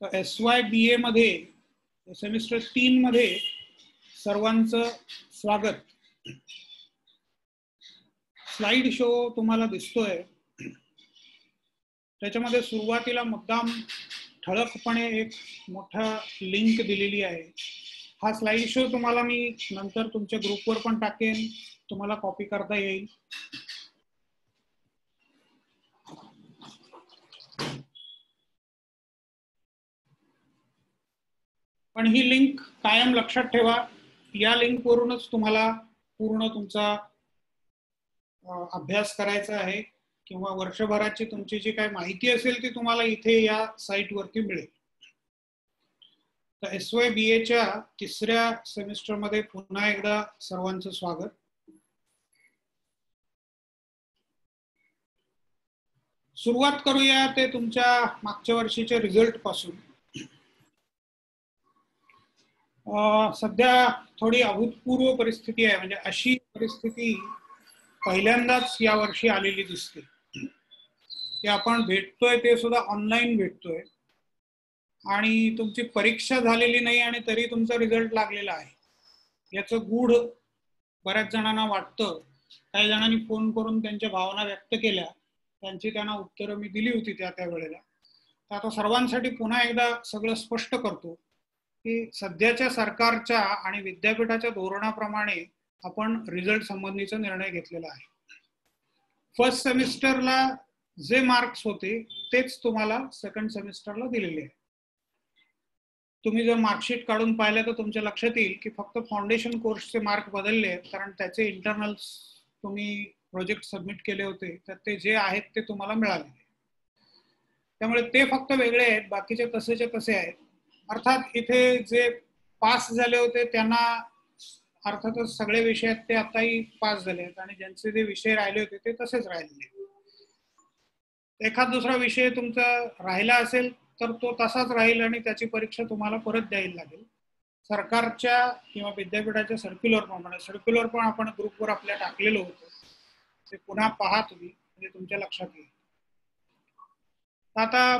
तर SYBA मध्ये semester 3 मध्ये सर्वांचं स्वागत. स्लाइड शो तुम्हाला दिसतोय. त्याच्यामध्ये सुरुवातीला मुद्दाम ठळकपणे एक मोठा लिंक दिलेली आहे. हा स्लाइड शो तुम्हाला मी नंतर तुमच्या ग्रुपवर पण टाकेन, तुम्हाला कॉपी करता येईल. पण ही लिंक कायम लक्षात ठेवा. या लिंक वरूनच तुम्हाला पूर्ण तुमचा अभ्यास करायचा आहे किंवा वर्षभराची तुमची जी काही माहिती असेल ती तुम्हाला इथे या साइट वरती मिळेल. तर SYBAच्या 3ऱ्या सेमिस्टर मध्ये पुन्हा एकदा सर्वांचं स्वागत. सुरुवात करूया ते तुमच्या मागच्या वर्षीच्या रिझल्ट पासून. सध्या थोडी अभूतपूर्व परिस्थिती आहे. म्हणजे अशी परिस्थिती पहिल्यांदाच या वर्षी आलेली दिसते की आपण भेटतोय ते सुद्धा ऑनलाईन भेटतोय आणि तुमची परीक्षा झालेली नाही आणि तरी तुमचा रिझल्ट लागलेला आहे. याचं गूढ बऱ्याच जणांना वाटतं. काही जणांनी फोन करून त्यांच्या भावना व्यक्त केल्या, त्यांची त्यांना उत्तरं मी दिली होती त्या वेळेला. तर आता सर्वांसाठी पुन्हा एकदा सगळं स्पष्ट करतो की सध्याच्या सरकारच्या आणि विद्यापीठाच्या धोरणाप्रमाणे आपण रिझल्ट संबंधीचा निर्णय घेतलेला आहे. फर्स्ट सेमिस्टरला जे मार्क्स होते तेच तुम्हाला सेकंड सेमिस्टरला दिलेले आहे. तुम्ही जर मार्कशीट काढून पाहिलं तर तुमच्या लक्षात येईल की फक्त फाउंडेशन कोर्सचे मार्क बदलले आहेत, कारण त्याचे इंटरनल्स तुम्ही प्रोजेक्ट सबमिट केले होते तर ते जे आहेत ते तुम्हाला मिळाले. त्यामुळे ते फक्त वेगळे आहेत, बाकीचे तसेचे तसे आहेत. अर्थात इथे जे पास झाले होते त्यांना अर्थातच सगळे विषय ते आताही पास झाले आहेत आणि ज्यांचे जे विषय राहिले होते ते तसेच राहिले. एखाद दुसरा विषय तुमचा राहिला असेल तर तो तसाच राहील आणि त्याची परीक्षा तुम्हाला परत द्यायला लागेल. सरकारच्या किंवा विद्यापीठाच्या सर्क्युलर पण आपण ग्रुपवर आपल्या टाकलेलं होतं, ते पुन्हा पहा तुम्ही, म्हणजे तुमच्या लक्षात येईल. आता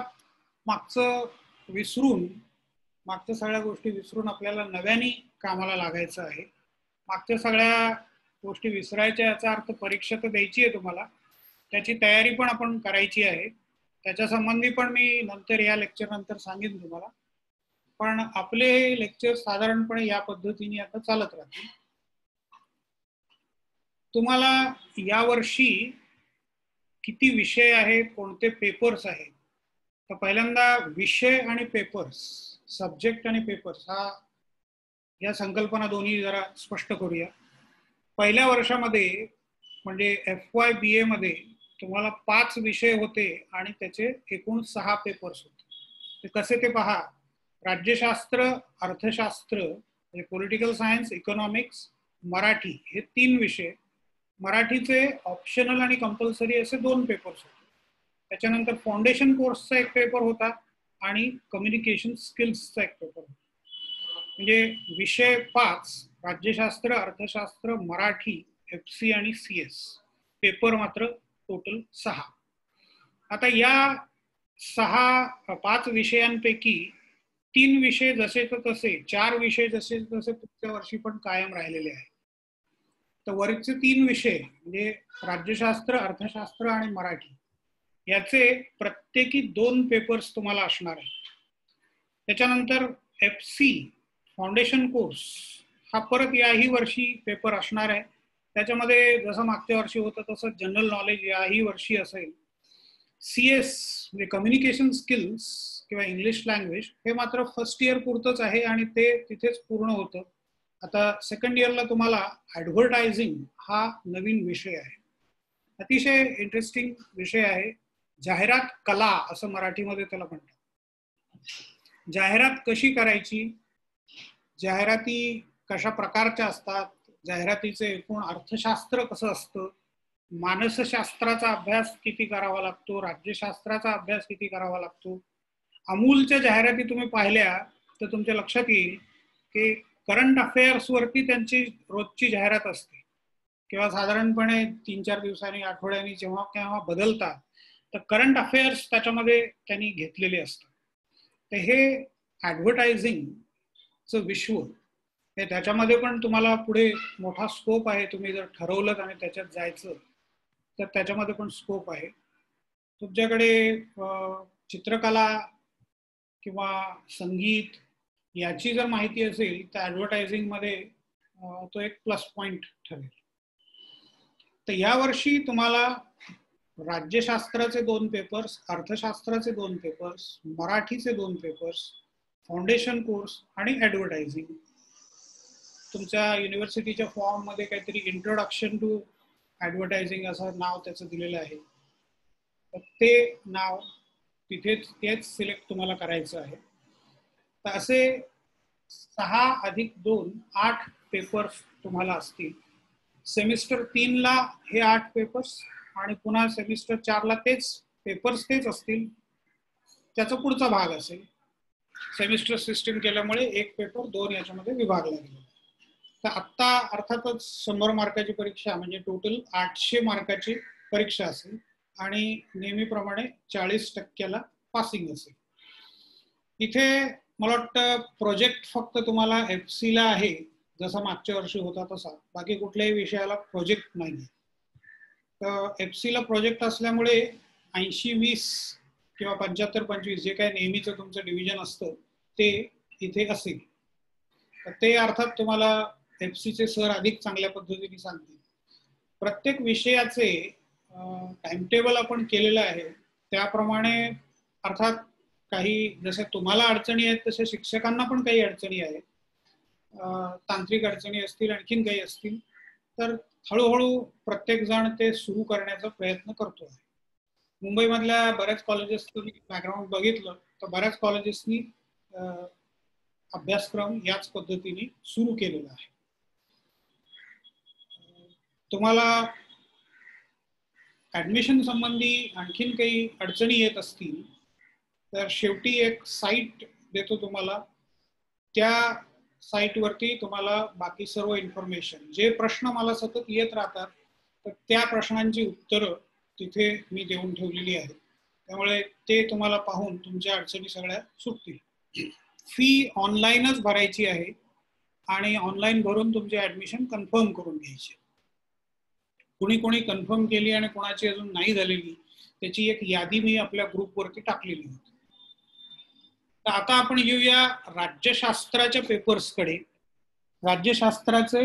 मागच्या सगळ्या गोष्टी विसरून आपल्याला नव्याने कामाला लागायचं आहे. मागच्या सगळ्या गोष्टी विसरायच्या याचा अर्थ परीक्षा तर द्यायची आहे तुम्हाला, त्याची तयारी पण आपण करायची आहे. त्याच्या संबंधी पण मी नंतर या लेक्चर नंतर सांगेन तुम्हाला. पण आपले लेक्चर साधारणपणे या पद्धतीने आता चालत राहतील. तुम्हाला यावर्षी किती विषय आहेत, कोणते पेपर्स आहेत, तर पहिल्यांदा विषय आणि पेपर्स, सब्जेक्ट आणि पेपर्स या संकल्पना दोन्ही जरा स्पष्ट करूया. पहिल्या वर्षामध्ये म्हणजे FYBA मध्ये तुम्हाला 5 विषय होते आणि त्याचे एकूण 6 पेपर्स होते. ते कसे ते पहा. राज्यशास्त्र, अर्थशास्त्र म्हणजे पॉलिटिकल सायन्स, इकॉनॉमिक्स, मराठी हे 3 विषय. मराठीचे ऑप्शनल आणि कंपल्सरी असे 2 पेपर्स होते. त्याच्यानंतर फाउंडेशन कोर्सचा एक पेपर होता आणि कम्युनिकेशन स्किल्सचा एक पेपर होता. म्हणजे विषय 5, राज्यशास्त्र, अर्थशास्त्र, मराठी, FC आणि CS. पेपर मात्र टोटल 6. आता या 5 विषयांपैकी 3 विषय जसे तसे, 4 विषय जसे तसे पुढच्या वर्षी पण कायम राहिलेले आहेत. तर वरचे 3 विषय म्हणजे राज्यशास्त्र, अर्थशास्त्र आणि मराठी याचे प्रत्येकी 2 पेपर्स तुम्हाला असणार आहेत. त्याच्यानंतर FC फाउंडेशन कोर्स हा परत याही वर्षी पेपर असणार आहे. त्याच्यामध्ये जसं मागच्या वर्षी होतं तसं जनरल नॉलेज याही वर्षी असेल. CS म्हणजे कम्युनिकेशन स्किल्स किंवा इंग्लिश लँग्वेज हे मात्र फर्स्ट इयर पुरतंच आहे आणि ते तिथेच पूर्ण होतं. आता सेकंड इयरला तुम्हाला ॲडव्हर्टायझिंग हा नवीन विषय आहे. अतिशय इंटरेस्टिंग विषय आहे. जाहिरात कला असं मराठीमध्ये त्याला म्हणतात. जाहिरात कशी करायची, जाहिराती कशा प्रकारच्या असतात, जाहिरातीचे एकूण अर्थशास्त्र कसं असतं, मानसशास्त्राचा अभ्यास किती करावा लागतो, राज्यशास्त्राचा अभ्यास किती करावा लागतो. अमूलच्या जाहिराती तुम्ही पाहिल्या तर तुमच्या लक्षात येईल की करंट अफेअर्स वरती त्यांची रोजची जाहिरात असते किंवा साधारणपणे 3-4 दिवसांनी, आठवड्यांनी जेव्हा केव्हा बदलतात तर करंट अफेअर्स त्याच्यामध्ये त्यांनी घेतलेले असतात. तर हे ॲडव्हर्टायझिंगचं विश्व हे त्याच्यामध्ये पण तुम्हाला पुढे मोठा स्कोप आहे. तुम्ही जर ठरवलं आणि त्याच्यात जायचं तर त्याच्यामध्ये पण स्कोप आहे. तुमच्याकडे चित्रकला किंवा संगीत याची जर माहिती असेल तर ॲडव्हर्टायझिंगमध्ये तो एक प्लस पॉईंट ठरेल. तर यावर्षी तुम्हाला राज्यशास्त्राचे 2 पेपर्स, अर्थशास्त्राचे 2 पेपर्स, मराठीचे 2 पेपर्स, फाउंडेशन कोर्स आणि ॲडव्हर्टायझिंग. तुमच्या युनिव्हर्सिटीच्या फॉर्ममध्ये काहीतरी इंट्रोडक्शन टू ॲडव्हर्टायझिंग असं नाव त्याचं दिलेलं आहे. तर ते नाव तिथेच तेच सिलेक्ट तुम्हाला करायचं आहे. तर असे 6 + 2 8 पेपर्स तुम्हाला असतील. सेमिस्टर 3ला हे 8 पेपर्स आणि पुन्हा सेमिस्टर 4ला तेच पेपर्स तेच असतील. त्याचा पुढचा भाग असेल. सेमिस्टर सिस्टीम केल्यामुळे 1 पेपर 2 याच्यामध्ये विभागला गेला. तर आत्ता अर्थातच 100 मार्काची परीक्षा म्हणजे टोटल 800 मार्काची परीक्षा असेल आणि नेहमीप्रमाणे 40% पासिंग असेल. इथे मला वाटतं प्रोजेक्ट फक्त तुम्हाला FC ला आहे, जसा मागच्या वर्षी होता तसा. बाकी कुठल्याही विषयाला प्रोजेक्ट नाही. तर FC ला प्रोजेक्ट असल्यामुळे 80-20 किंवा 75-25 जे काही नेहमीचं तुमचं डिव्हिजन असतं ते इथे असेल. तर ते अर्थात तुम्हाला FC चे सर अधिक चांगल्या पद्धतीने सांगतील. प्रत्येक विषयाचे टाइमटेबल आपण केलेलं आहे. त्याप्रमाणे अर्थात काही जसे तुम्हाला अडचणी आहेत तसे शिक्षकांना पण काही अडचणी आहेत. तांत्रिक अडचणी असतील, आणखीन काही असतील, तर हळूहळू प्रत्येक जण ते सुरू करण्याचा प्रयत्न करतो आहे. मुंबईमधल्या बऱ्याच कॉलेजेसचं बॅकग्राऊंड बघितलं तर बऱ्याच कॉलेजेसनी अभ्यासक्रम याच पद्धतीने सुरू केलेला आहे. तुम्हाला ऍडमिशन संबंधी आणखीन काही अडचणी येत असतील तर शेवटी एक साईट देतो तुम्हाला. त्या साईटवरती तुम्हाला बाकी सर्व इन्फॉर्मेशन, जे प्रश्न मला सतत येत राहतात तर त्या प्रश्नांची उत्तरं तिथे मी देऊन ठेवलेली आहेत. त्यामुळे ते तुम्हाला पाहून तुमच्या अडचणी सगळ्या सुटतील. फी ऑनलाईनच भरायची आहे आणि ऑनलाईन भरून तुमचे ऍडमिशन कन्फर्म करून घ्यायचे. कोणी कोणी कन्फर्म केली आणि कोणाची अजून नाही झालेली त्याची एक यादी मी आपल्या ग्रुपवरती टाकलेली होती. तर आता आपण येऊया राज्यशास्त्राच्या पेपर्सकडे. राज्यशास्त्राचे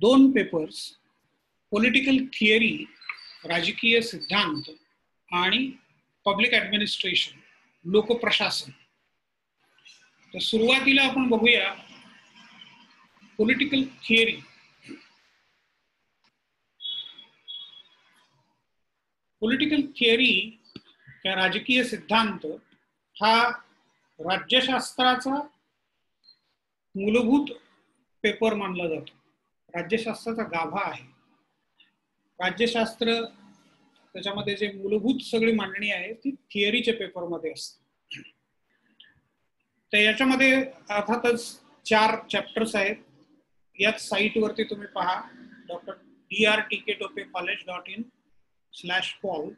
2 पेपर्स, पॉलिटिकल थिअरी, राजकीय सिद्धांत आणि पब्लिक ॲडमिनिस्ट्रेशन, लोकप्रशासन. तर सुरुवातीला आपण बघूया पॉलिटिकल थिअरी. पॉलिटिकल थिअरी किंवा राजकीय सिद्धांत हा राज्यशास्त्राचा मूलभूत पेपर मानला जातो. राज्यशास्त्राचा गाभा आहे. राज्यशास्त्र त्याच्यामध्ये जे मूलभूत सगळी मांडणी आहे ती थिअरीच्या पेपरमध्ये असते. तर याच्यामध्ये अर्थातच 4 चॅप्टर्स आहेत. याच साईटवरती तुम्ही पहा drtktopecollege.in/Paul.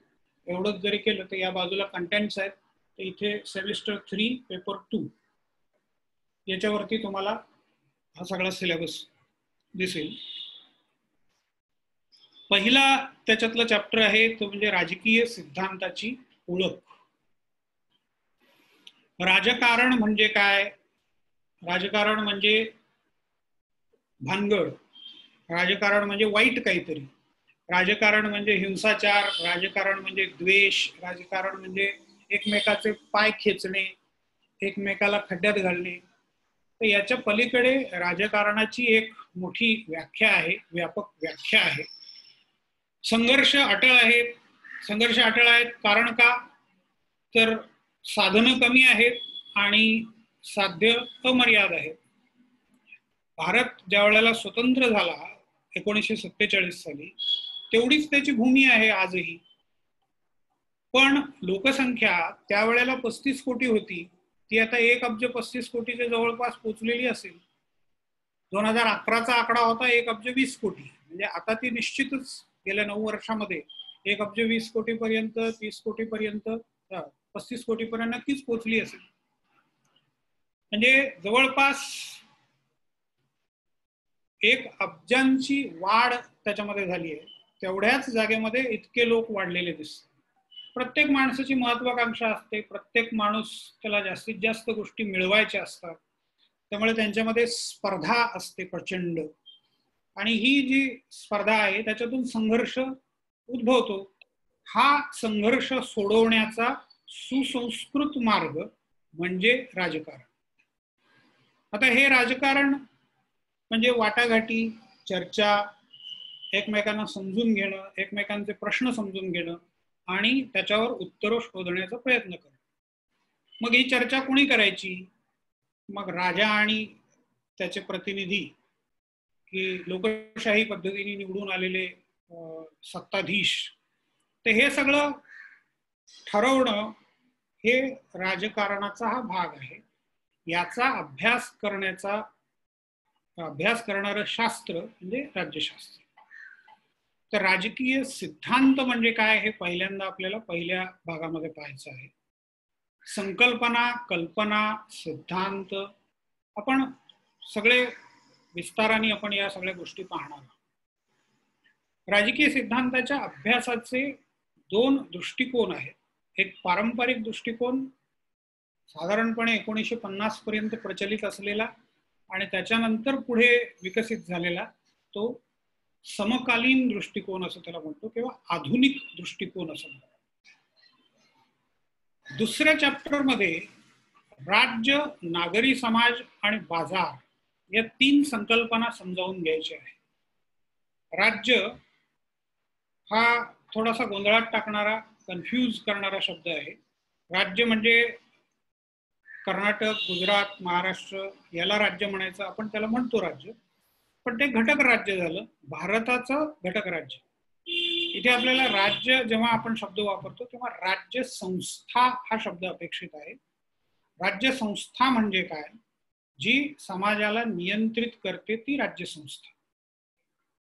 एवढंच जरी केलं तर या बाजूला कंटेंट्स आहेत. तर इथे सेमिस्टर 3 पेपर 2 याच्यावरती तुम्हाला हा सगळा सिलेबस दिसेल. पहिला त्याच्यातला चॅप्टर आहे तो म्हणजे राजकीय सिद्धांताची ओळख. राजकारण म्हणजे काय? राजकारण म्हणजे भानगड, राजकारण म्हणजे वाईट काहीतरी, राजकारण म्हणजे हिंसाचार, राजकारण म्हणजे द्वेष, राजकारण म्हणजे एकमेकाचे पाय खेचणे, एकमेकाला खड्ड्यात घालणे. तर याच्या पलीकडे राजकारणाची एक मोठी व्याख्या आहे, व्यापक व्याख्या आहे. संघर्ष अटळ आहेत. संघर्ष अटळ आहेत कारण का? तर साधनं कमी आहेत आणि साध्य अमर्याद आहेत. भारत ज्या वेळेला स्वतंत्र झाला 1947 साली तेवढीच त्याची भूमी आहे आजही. पण लोकसंख्या त्यावेळेला 35 कोटी होती, ती आता 1,35 कोटीच्या जवळपास पोहोचलेली असेल. 2011चा आकडा होता 1,20 कोटी. म्हणजे आता ती निश्चितच गेल्या 9 वर्षामध्ये 1,20 कोटीपर्यंत, 30 कोटीपर्यंत, 35 कोटीपर्यंत नक्कीच पोहोचली असेल. म्हणजे जवळपास 1 अब्जांची वाढ त्याच्यामध्ये झाली आहे. तेवढ्याच जागेमध्ये इतके लोक वाढलेले दिसतात. प्रत्येक माणसाची महत्वाकांक्षा असते, प्रत्येक माणूस त्याला जास्तीत जास्त गोष्टी मिळवायच्या असतात, त्यामुळे त्यांच्यामध्ये स्पर्धा असते प्रचंड. आणि ही जी स्पर्धा आहे त्याच्यातून संघर्ष उद्भवतो. हा संघर्ष सोडवण्याचा सुसंस्कृत मार्ग म्हणजे राजकारण. आता हे राजकारण म्हणजे वाटाघाटी, चर्चा, एकमेकांना समजून घेणं, एकमेकांचे प्रश्न समजून घेणं आणि त्याच्यावर उत्तर शोधण्याचा प्रयत्न करणं. मग ही चर्चा कोणी करायची? मग राजा आणि त्याचे प्रतिनिधी, की लोकशाही पद्धतीने निवडून आलेले सत्ताधीश, तर हे सगळं ठरवणं हे राजकारणाचा हा भाग आहे. याचा अभ्यास करणारं शास्त्र म्हणजे राज्यशास्त्र. तर राजकीय सिद्धांत म्हणजे काय हे पहिल्यांदा आपल्याला पहिल्या भागामध्ये पाहायचं आहे. संकल्पना, कल्पना, सिद्धांत आपण सगळे विस्ताराने आपण या सगळ्या गोष्टी पाहणार आहोत. राजकीय सिद्धांताच्या अभ्यासाचे 2 दृष्टिकोन आहेत. एक पारंपरिक दृष्टिकोन साधारणपणे 1950 पर्यंत प्रचलित असलेला आणि त्याच्यानंतर पुढे विकसित झालेला तो समकालीन दृष्टिकोन असं त्याला म्हणतो किंवा आधुनिक दृष्टिकोन असं म्हणतो. दुसऱ्या चॅप्टरमध्ये राज्य, नागरी समाज आणि बाजार या 3 संकल्पना समजावून घ्यायच्या आहे. राज्य हा थोडासा गोंधळात टाकणारा, कन्फ्यूज करणारा शब्द आहे. राज्य म्हणजे कर्नाटक, गुजरात, महाराष्ट्र याला राज्य म्हणायचं, आपण त्याला म्हणतो राज्य, पण ते घटक राज्य झालं, भारताचं घटक राज्य. इथे आपल्याला राज्य जेव्हा आपण शब्द वापरतो तेव्हा राज्य संस्था हा शब्द अपेक्षित आहे. राज्य संस्था म्हणजे काय? जी समाजाला नियंत्रित करते ती राज्य संस्था.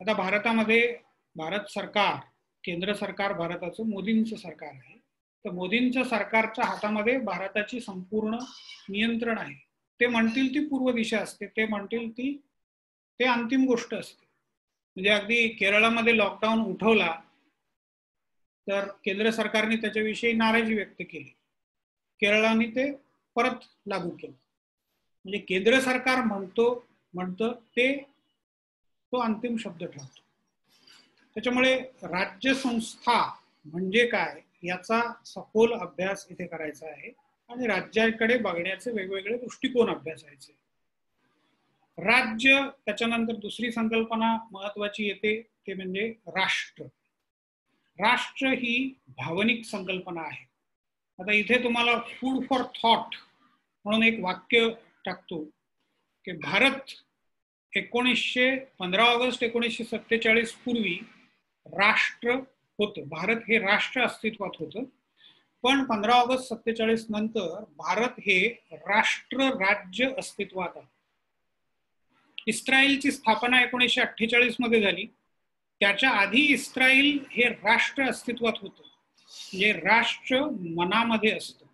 आता भारतामध्ये भारत सरकार, केंद्र सरकार भारताचं मोदींचं सरकार आहे. तर मोदींच्या सरकारच्या हातामध्ये भारताची संपूर्ण नियंत्रण आहे. ते म्हणतील ती पूर्व दिशा असते, ते म्हणतील ते अंतिम गोष्ट असते. म्हणजे अगदी केरळामध्ये लॉकडाऊन उठवला तर केंद्र सरकारने त्याच्याविषयी नाराजी व्यक्त केली, केरळाने ते परत लागू केलं. म्हणजे केंद्र सरकार म्हणतं ते तो अंतिम शब्द ठरतो. त्याच्यामुळे राज्य संस्था म्हणजे काय याचा सखोल अभ्यास इथे करायचा आहे आणि राज्याकडे बघण्याचे वेगवेगळे दृष्टिकोन अभ्यासायचे. राज्य, त्याच्यानंतर दुसरी संकल्पना महत्वाची येते ते म्हणजे राष्ट्र. राष्ट्र ही भावनिक संकल्पना आहे. आता इथे तुम्हाला फूड फॉर थॉट म्हणून एक वाक्य टाकतो की भारत 15 ऑगस्ट 1947 पूर्वी राष्ट्र होतं. भारत हे राष्ट्र अस्तित्वात होतं, पण 15 ऑगस्ट 47 नंतर भारत हे राष्ट्र राज्य अस्तित्वात आहे. इस्रायलची स्थापना 1948 मध्ये झाली. त्याच्या आधी इस्रायल हे राष्ट्र अस्तित्वात होतं. म्हणजे राष्ट्र मनामध्ये असतं.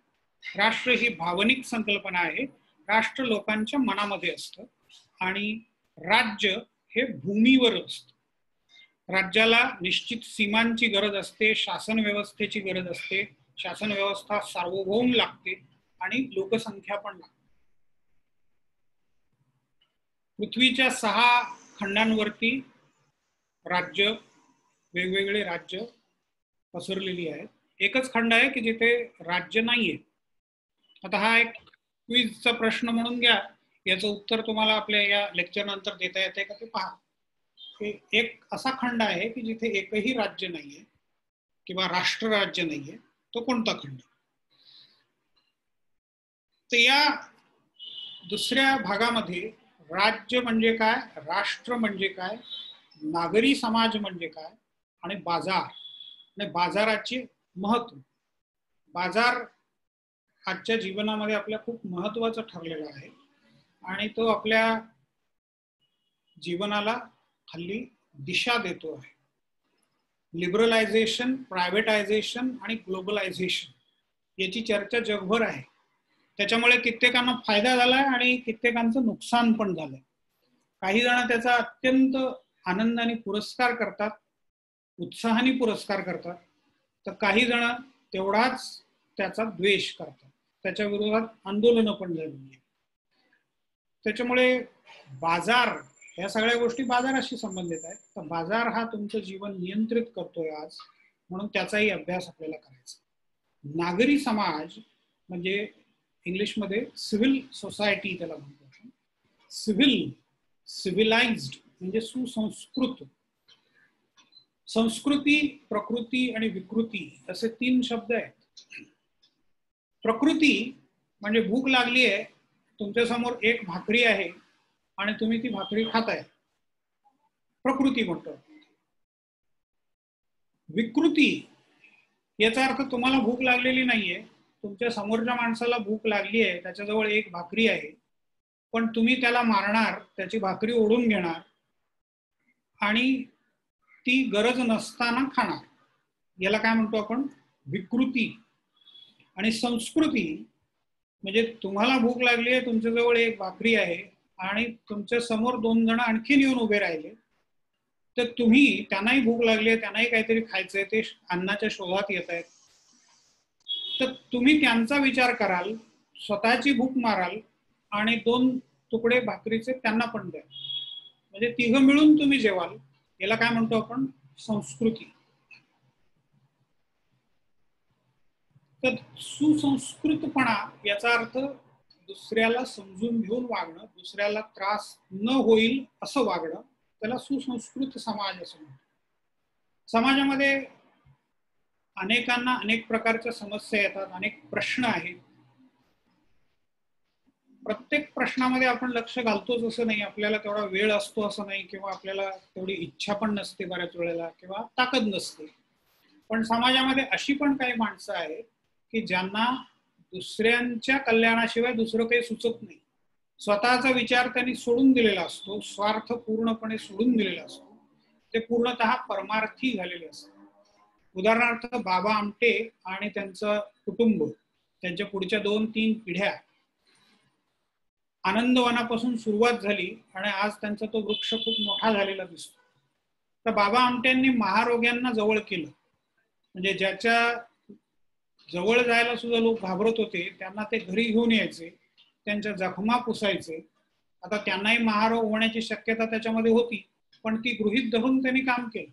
राष्ट्र ही भावनिक संकल्पना आहे. राष्ट्र लोकांच्या मनामध्ये असतं आणि राज्य हे भूमीवर असतं. राज्याला निश्चित सीमांची गरज असते, शासन व्यवस्थेची गरज असते. शासन व्यवस्था सार्वभौम लागते आणि लोकसंख्या पण लागते. पृथ्वीच्या 6 खंडांवरती राज्य, वेगवेगळे राज्य पसरलेली आहेत. एकच खंड आहे की जिथे राज्य नाहीये. आता हा एक क्विजचा प्रश्न म्हणून घ्या, याचं उत्तर तुम्हाला आपल्या या लेक्चर नंतर देता येते का ते पहा. एक असा खंड आहे की जिथे एकही राज्य नाहीये किंवा राष्ट्र राज्य नाहीये, तो कोणता खंड? तर या दुसऱ्या भागामध्ये राज्य म्हणजे काय, राष्ट्र म्हणजे काय, नागरी समाज म्हणजे काय आणि बाजार आणि बाजाराचे महत्व. बाजार आजच्या जीवनामध्ये आपल्या खूप महत्वाचा ठरलेला आहे आणि तो आपल्या जीवनाला हल्ली दिशा देतो आहे. लिबरलायझेशन, प्रायव्हेटायझेशन आणि ग्लोबलायझेशन याची चर्चा जगभर आहे. त्याच्यामुळे कित्येकांना फायदा झालाय आणि कित्येकांचं नुकसान पण झालंय. काही जण त्याचा अत्यंत आनंदाने पुरस्कार करतात, उत्साहाने पुरस्कार करतात, तर काही जण तेवढाच त्याचा द्वेष करतात, त्याच्या विरोधात आंदोलनं पण झाली. त्याच्यामुळे बाजार, या सगळ्या गोष्टी बाजाराशी संबंधित आहेत. तर बाजार हा तुमचं जीवन नियंत्रित करतोय आज, म्हणून त्याचाही अभ्यास आपल्याला करायचा. नागरी समाज म्हणजे इंग्लिशमध्ये सिव्हिल सोसायटी त्याला म्हणतो आपण. सिव्हिलाइज्ड म्हणजे सुसंस्कृत. संस्कृती, प्रकृती आणि विकृती असे 3 शब्द आहेत. प्रकृती म्हणजे भूक लागली आहे, तुमच्या समोर एक भाकरी आहे आणि तुम्ही ती भाकरी खाताय, प्रकृती म्हणतो. विकृती याचा अर्थ तुम्हाला भूक लागलेली नाहीये, तुमच्या समोरच्या माणसाला भूक लागली आहे, त्याच्याजवळ एक भाकरी आहे, पण तुम्ही त्याला मारणार, त्याची भाकरी ओढून घेणार आणि ती गरज नसताना खाणार. याला काय म्हणतो आपण? विकृती. आणि संस्कृती म्हणजे तुम्हाला भूक लागली आहे, तुमच्याजवळ एक भाकरी आहे आणि तुमच्या समोर 2 जण आणखीन येऊन उभे राहिले, तर तुम्ही, त्यांनाही भूक लागली आहे, त्यांनाही काहीतरी खायचंय, ते अन्नाच्या शोधात येत आहेत, तर तुम्ही त्यांचा विचार कराल, स्वतःची भूक माराल आणि 2 तुकडे भाकरीचे त्यांना पण द्या, म्हणजे 3 मिळून तुम्ही जेवाल. याला काय म्हणतो आपण? संस्कृती. तर सुसंस्कृतपणा याचा अर्थ दुसऱ्याला समजून घेऊन वागणं, दुसऱ्याला त्रास न होईल असं वागणं, त्याला सुसंस्कृत समाज असं म्हणतात. समाजामध्ये अनेकांना अनेक प्रकारच्या समस्या येतात, अनेक प्रश्न आहेत. प्रत्येक प्रश्नामध्ये आपण लक्ष घालतोच असं नाही, आपल्याला तेवढा वेळ असतो असं नाही, किंवा आपल्याला तेवढी इच्छा पण नसते बऱ्याच वेळेला, किंवा ताकद नसते. पण समाजामध्ये अशी पण काही माणसं आहेत की ज्यांना दुसऱ्यांच्या कल्याणाशिवाय दुसरं काही सुचत नाही. स्वतःचा विचार त्यांनी सोडून दिलेला असतो, स्वार्थ पूर्णपणे सोडून दिलेला असतो, ते पूर्णतः परमार्थी झालेले असतात. उदाहरणार्थ बाबा आमटे आणि त्यांचं कुटुंब, त्यांच्या पुढच्या 2-3 पिढ्या, आनंदवनापासून सुरुवात झाली आणि आज त्यांचा तो वृक्ष खूप मोठा झालेला दिसतो. तर बाबा आमट्यांनी महारोग्यांना जवळ केलं, म्हणजे ज्याच्या जवळ जायला सुद्धा लोक घाबरत होते, त्यांना ते घरी घेऊन यायचे, त्यांच्या जखमा पुसायचे. आता त्यांनाही महारोग होण्याची शक्यता त्याच्यामध्ये होती, पण ती गृहीत धरून त्यांनी काम केलं,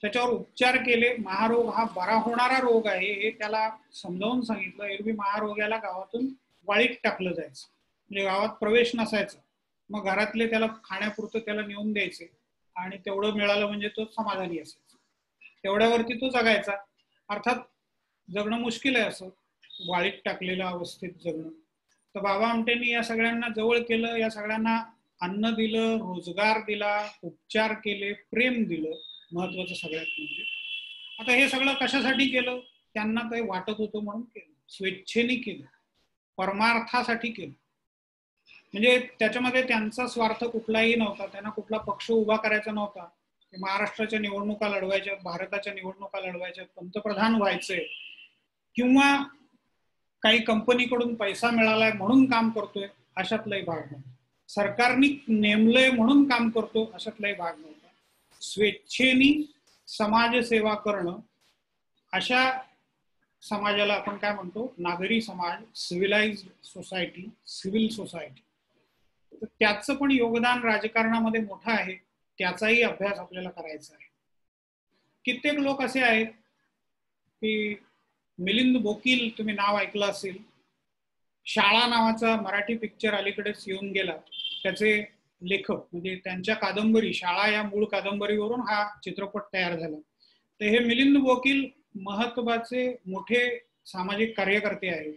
त्याच्यावर उपचार केले. महारोग हा बरा होणारा रोग आहे हे त्याला समजावून सांगितलं. एरवी महारोग्याला गावातून वाळीत टाकलं जायचं, म्हणजे गावात प्रवेश नसायचा. मग घरातले त्याला खाण्यापुरतं त्याला नेऊन द्यायचे आणि तेवढं मिळालं म्हणजे तो समाधानी असायचा, तेवढ्यावरती तो जगायचा. अर्थात जगणं मुश्किल आहे असं वाळीत टाकलेल्या अवस्थेत जगणं. तर बाबा आमटेंनी या सगळ्यांना जवळ केलं, या सगळ्यांना अन्न दिलं, रोजगार दिला, उपचार केले, प्रेम दिलं, महत्वाचं सगळ्यात म्हणजे. आता हे सगळं कशासाठी केलं? त्यांना काही वाटत होतं म्हणून केलं, स्वेच्छेने केलं, परमार्थासाठी केलं. म्हणजे त्याच्यामध्ये त्यांचा स्वार्थ कुठलाही नव्हता, त्यांना कुठला पक्ष उभा करायचा नव्हता. महाराष्ट्राच्या निवडणुका लढवायच्या, भारताच्या निवडणुका लढवायच्या, पंतप्रधान व्हायचे, किंवा काही कंपनीकडून पैसा मिळालाय म्हणून काम करतोय अशातलाही भाग नव्हता. सरकारने नेमलंय म्हणून काम करतो अशातलाही भाग नव्हता. स्वेच्छेने समाजसेवा करणं, अशा समाजाला आपण काय म्हणतो? नागरी समाज, सिव्हिलाइज्ड सोसायटी, सिव्हिल सोसायटी. तर त्याचं पण योगदान राजकारणामध्ये मोठं आहे, त्याचाही अभ्यास आपल्याला करायचा आहे. कित्येक लोक असे आहेत की, मिलिंद बोकील तुम्ही नाव ऐकलं असेल, शाळा नावाचा मराठी पिक्चर अलीकडेच येऊन गेला, त्याचे लेखक म्हणजे त्यांच्या कादंबरी शाळा या मूळ कादंबरीवरून हा चित्रपट तयार झाला. तर हे मिलिंद बोकील महत्वाचे मोठे सामाजिक कार्यकर्ते आहेत.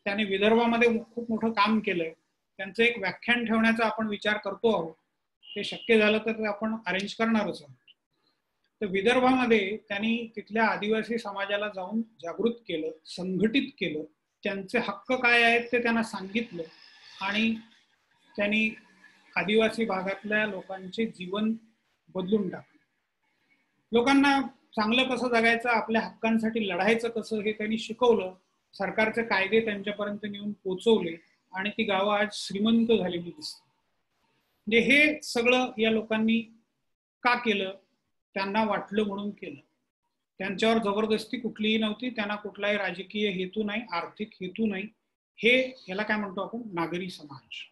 त्यांनी विदर्भामध्ये खूप मोठं काम केलंय. त्यांचं एक व्याख्यान ठेवण्याचा आपण विचार करतो आहोत, ते शक्य झालं तर आपण अरेंज करणारच आहोत. तर विदर्भामध्ये त्यांनी तिथल्या आदिवासी समाजाला जाऊन जागृत केलं, संघटित केलं, त्यांचे हक्क काय आहेत ते त्यांना सांगितलं आणि त्यांनी आदिवासी भागातल्या लोकांचे जीवन बदलून टाकलं. लोकांना चांगलं कसं जगायचं, आपल्या हक्कांसाठी लढायचं कसं हे त्यांनी शिकवलं सरकारचे कायदे त्यांच्यापर्यंत नेऊन पोचवले आणि ती गावं आज श्रीमंत झालेली दिसतात. म्हणजे हे सगळं या लोकांनी का केलं? त्यांना वाटलं म्हणून केलं. त्यांच्यावर जबरदस्ती कुठलीही नव्हती, त्यांना कुठलाही राजकीय हेतू नाही, आर्थिक हेतू नाही. हे याला काय म्हणतो आपण? नागरी समाज.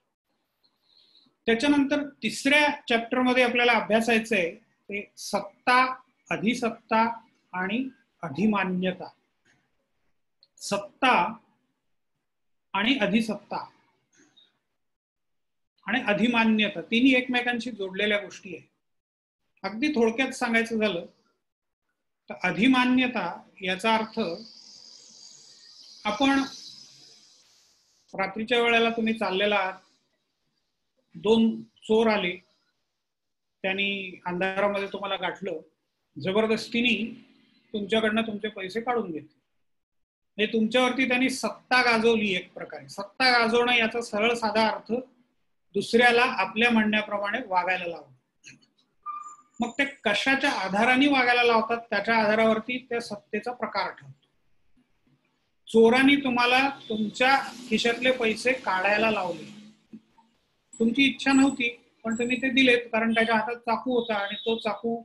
त्याच्यानंतर तिसऱ्या चॅप्टरमध्ये आपल्याला अभ्यासायचं आहे ते सत्ता, अधिसत्ता आणि अधिमान्यता. सत्ता आणि अधिसत्ता आणि अधिमान्यता तिन्ही एकमेकांशी जोडलेल्या गोष्टी आहेत. अगदी थोडक्यात सांगायचं झालं तर अधिमान्यता याचा अर्थ, आपण रात्रीच्या वेळेला तुम्ही चाललेला आहात, दोन चोर आले, त्यांनी अंधारामध्ये तुम्हाला गाठलं, जबरदस्तीने तुमच्याकडनं तुमचे पैसे काढून घेतले. म्हणजे तुमच्यावरती त्यांनी सत्ता गाजवली. एक प्रकारे सत्ता गाजवणं याचा सरळ साधा अर्थ दुसऱ्याला आपल्या म्हणण्याप्रमाणे वागायला लावणं. मग ते कशाच्या आधाराने वागायला लावतात त्याच्या आधारावरती त्या सत्तेचा प्रकार ठरतो. चोरांनी तुम्हाला तुमच्या खिशातले पैसे काढायला लावले, तुमची इच्छा नव्हती पण तुम्ही ते दिलेत, कारण त्याच्या हातात चाकू होता आणि तो चाकू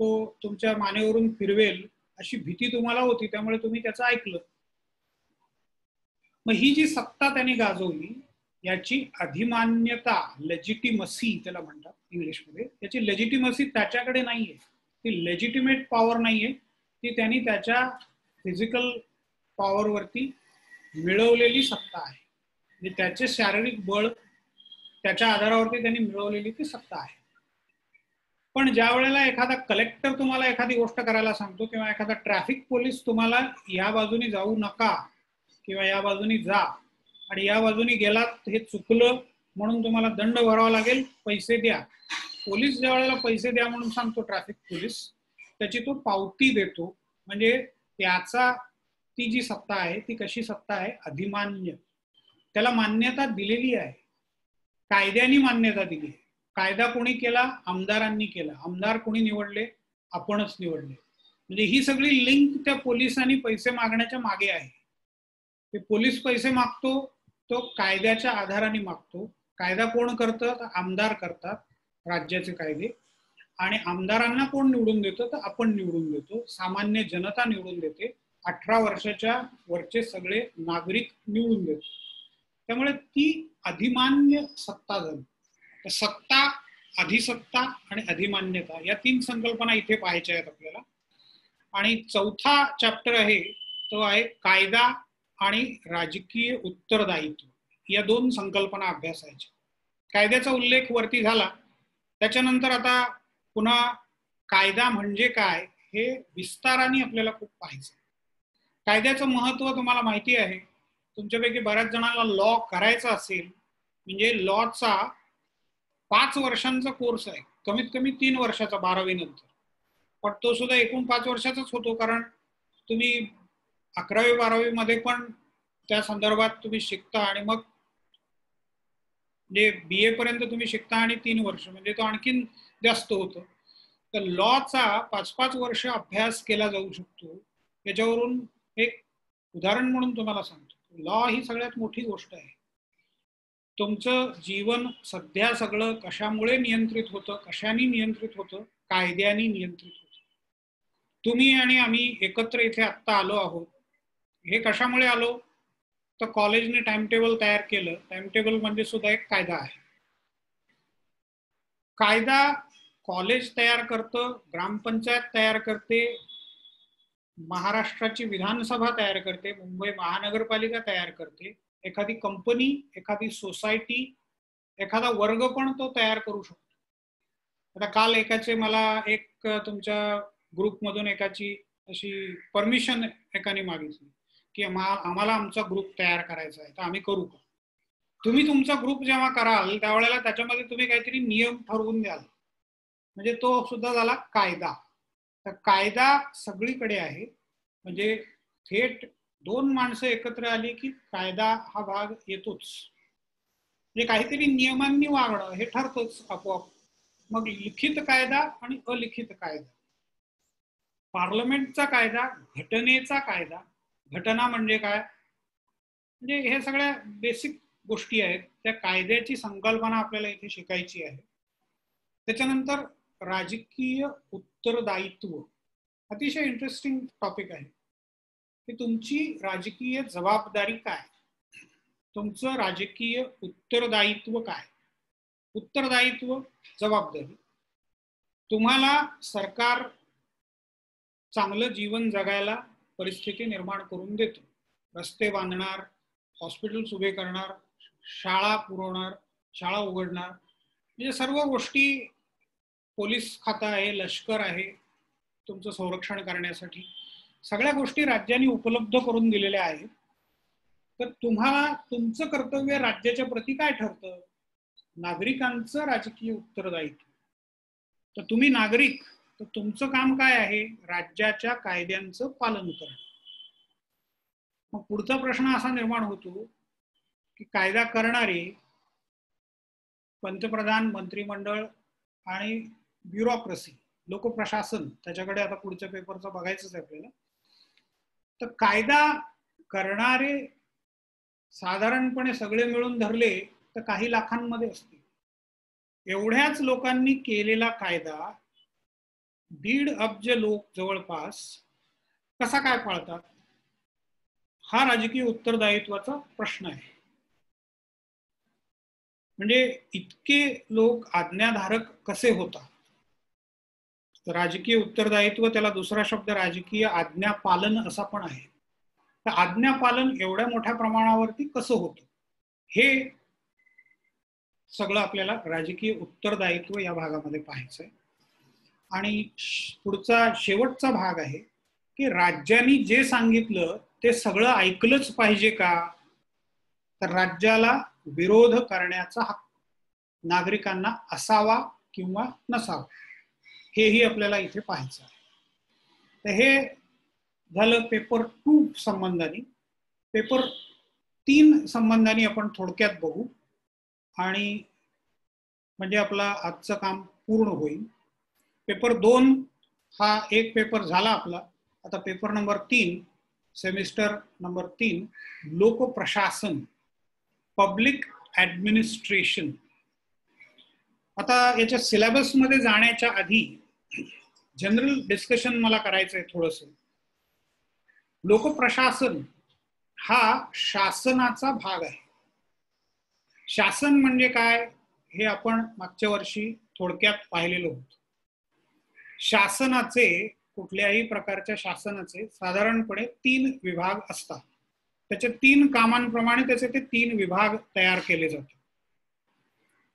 तो तुमच्या मानेवरून फिरवेल अशी भीती तुम्हाला होती, त्यामुळे तुम्ही त्याचं ऐकलं. मग ही जी सत्ता त्यांनी गाजवली याची अधिमान्यता, लेजिटिमसी त्याला म्हणतात इंग्लिशमध्ये, याची लेजिटिमसी त्याच्याकडे नाहीये, ती लेजिटिमेट पॉवर नाहीये, ती त्यांनी त्याच्या फिजिकल पॉवरवरती मिळवलेली सत्ता आहे. म्हणजे त्याचे शारीरिक बळ, त्याच्या आधारावरती त्यांनी मिळवलेली ती सत्ता आहे. पण ज्या वेळेला एखादा कलेक्टर तुम्हाला एखादी गोष्ट करायला सांगतो किंवा एखादा ट्रॅफिक पोलीस तुम्हाला या बाजूने जाऊ नका किंवा या बाजूने जा आणि या बाजूने गेलात हे चुकलं म्हणून तुम्हाला दंड भरावा लागेल, पैसे द्या. पोलीस ज्या वेळेला पैसे द्या म्हणून सांगतो ट्रॅफिक पोलीस, त्याची तो पावती देतो. म्हणजे त्याचा ती जी सत्ता आहे ती कशी सत्ता आहे? अधिमान्य. त्याला मान्यता दिलेली आहे, कायद्याने मान्यता दिली आहे. कायदा कोणी केला? आमदारांनी केला. आमदार कोणी निवडले? आपणच निवडले. म्हणजे ही सगळी लिंक त्या पोलिसांनी पैसे मागण्याच्या मागे आहे. ते पोलीस पैसे मागतो तो कायद्याच्या आधाराने मागतो. कायदा कोण करतं? तर आमदार करतात, राज्याचे कायदे. आणि आमदारांना कोण निवडून देतो? तर आपण निवडून देतो, सामान्य जनता निवडून देते, 18 वर्षाच्या वरचे सगळे नागरिक निवडून देतो. त्यामुळे ती अधिमान्य सत्ता झाली. तर सत्ता, अधिसत्ता आणि अधिमान्यता या तीन संकल्पना इथे पाहायच्या आहेत आपल्याला. आणि चौथा चॅप्टर आहे तो आहे कायदा आणि राजकीय उत्तरदायित्व. या दोन संकल्पना अभ्यासायच्या. कायद्याचा उल्लेख वरती झाला, त्याच्यानंतर आता पुन्हा कायदा म्हणजे काय हे विस्ताराने आपल्याला खूप पाहायचं. कायद्याचं महत्व तुम्हाला माहिती आहे. तुमच्यापैकी बऱ्याच जणांना लॉ करायचा असेल, म्हणजे लॉचा 5 वर्षांचा कोर्स आहे, कमीत कमी 3 वर्षाचा 12वी नंतर, पण तो सुद्धा एकूण 5 वर्षाचाच होतो, कारण तुम्ही 11वी 12वी मध्ये पण त्या संदर्भात तुम्ही शिकता आणि मग जे BA पर्यंत तुम्ही शिकता आणि 3 वर्ष म्हणजे तो आणखीन जास्त होतं. तर लॉचा 5-5 वर्ष अभ्यास केला जाऊ शकतो. याच्यावरून एक उदाहरण म्हणून तुम्हाला सांगतो, लॉ ही सगळ्यात मोठी गोष्ट आहे. तुमचं जीवन सध्या सगळं कशामुळे नियंत्रित होतं? कशाने नियंत्रित होतं? कायद्याने नियंत्रित होतं. तुम्ही आणि आम्ही एकत्र इथे आत्ता आलो आहोत, हे कशामुळे आलो? तर कॉलेजने टाइम टेबल तयार केलं. टाइम टेबल म्हणजे सुद्धा एक कायदा आहे. कायदा कॉलेज तयार करतं, ग्रामपंचायत तयार करते, महाराष्ट्राची विधानसभा तयार करते, मुंबई महानगरपालिका तयार करते, एखादी कंपनी, एखादी सोसायटी, एखादा वर्ग पण तो तयार करू शकतो. आता काल एकाचे मला एक तुमच्या ग्रुपमधून एकाची अशी परमिशन एकाने मागितली की आम्हाला आमचा ग्रुप तयार करायचा आहे, तर आम्ही करू का? तुम्ही तुमचा ग्रुप जेव्हा कराल त्यावेळेला त्याच्यामध्ये तुम्ही काहीतरी नियम ठरवून द्याल, म्हणजे तो सुद्धा झाला कायदा. तर कायदा सगळीकडे आहे. म्हणजे थेट 2 माणसं एकत्र आली की कायदा हा भाग येतोच. म्हणजे काहीतरी नियमांनी वागणं हे ठरतोच आपोआप. मग लिखित कायदा आणि अलिखित कायदा. पार्लमेंटचा कायदा, घटनेचा कायदा. घटना म्हणजे काय? म्हणजे हे सगळ्या बेसिक गोष्टी आहेत, त्या कायद्याची संकल्पना आपल्याला इथे शिकायची आहे. त्याच्यानंतर राजकीय उत्तरदायित्व, अतिशय इंटरेस्टिंग टॉपिक आहे की तुमची राजकीय जबाबदारी काय, तुमचं राजकीय उत्तरदायित्व काय. उत्तरदायित्व, जबाबदारी. तुम्हाला सरकार चांगलं जीवन जगायला परिस्थिती निर्माण करून देतो. रस्ते बांधणार, हॉस्पिटल्स उभे करणार, शाळा पुरवणार, शाळा उघडणार, म्हणजे सर्व गोष्टी. पोलीस खातं आहे, लष्कर आहे तुमचं संरक्षण करण्यासाठी, सगळ्या गोष्टी राज्याने उपलब्ध करून दिलेल्या आहेत. तर तुम्हाला तुमचं कर्तव्य राज्याच्या प्रती काय ठरतं? नागरिकांचं राजकीय उत्तरदायित्व. तर तुम्ही नागरिक, तर तुमचं काम काय आहे? राज्याच्या कायद्यांचं पालन करणं. मग पुढचा प्रश्न असा निर्माण होतो की कायदा करणारे पंतप्रधान, मंत्रिमंडळ आणि ब्युरोक्रेसी, लोकप्रशासन, त्याच्याकडे आता पुढच्या पेपरचं बघायचंच आहे आपल्याला. तर कायदा करणारे साधारणपणे सगळे मिळून धरले तर काही लाखांमध्ये असतील. एवढ्याच लोकांनी केलेला कायदा 1.5 अब्ज लोक जवळपास कसा काय पाळतात? हा राजकीय उत्तरदायित्वाचा प्रश्न आहे. म्हणजे इतके लोक आज्ञाधारक कसे होतात? राजकीय उत्तरदायित्व, त्याला दुसरा शब्द राजकीय आज्ञापालन असा पण आहे. तर आज्ञापालन एवढ्या मोठ्या प्रमाणावरती कसं होतं, हे सगळं आपल्याला राजकीय उत्तरदायित्व या भागामध्ये पाहायचं आहे. आणि पुढचा शेवटचा भाग आहे की राज्यांनी जे सांगितलं ते सगळं ऐकलंच पाहिजे का? तर राज्याला विरोध करण्याचा हक्क नागरिकांना असावा किंवा नसावा, हेही आपल्याला इथे पाहायचं आहे. तर हे झालं पेपर 2 संबंधाने. पेपर 3 संबंधाने आपण थोडक्यात बघू आणि म्हणजे आपला आजचं काम पूर्ण होईल. पेपर 2 हा एक पेपर झाला आपला. आता पेपर नंबर 3, सेमिस्टर नंबर 3, लोकप्रशासन, पब्लिक ऍडमिनिस्ट्रेशन. आता याच्या सिलेबस मध्ये जाण्याच्या आधी जनरल डिस्कशन मला करायचं आहे थोडंसं. लोकप्रशासन हा शासनाचा भाग आहे. शासन म्हणजे काय हे आपण मागच्या वर्षी थोडक्यात पाहिलेलं होतं. शासनाचे, कुठल्याही प्रकारच्या शासनाचे साधारणपणे 3 विभाग असतात. त्याच्या 3 कामांप्रमाणे त्याचे ते 3 विभाग तयार केले जातात.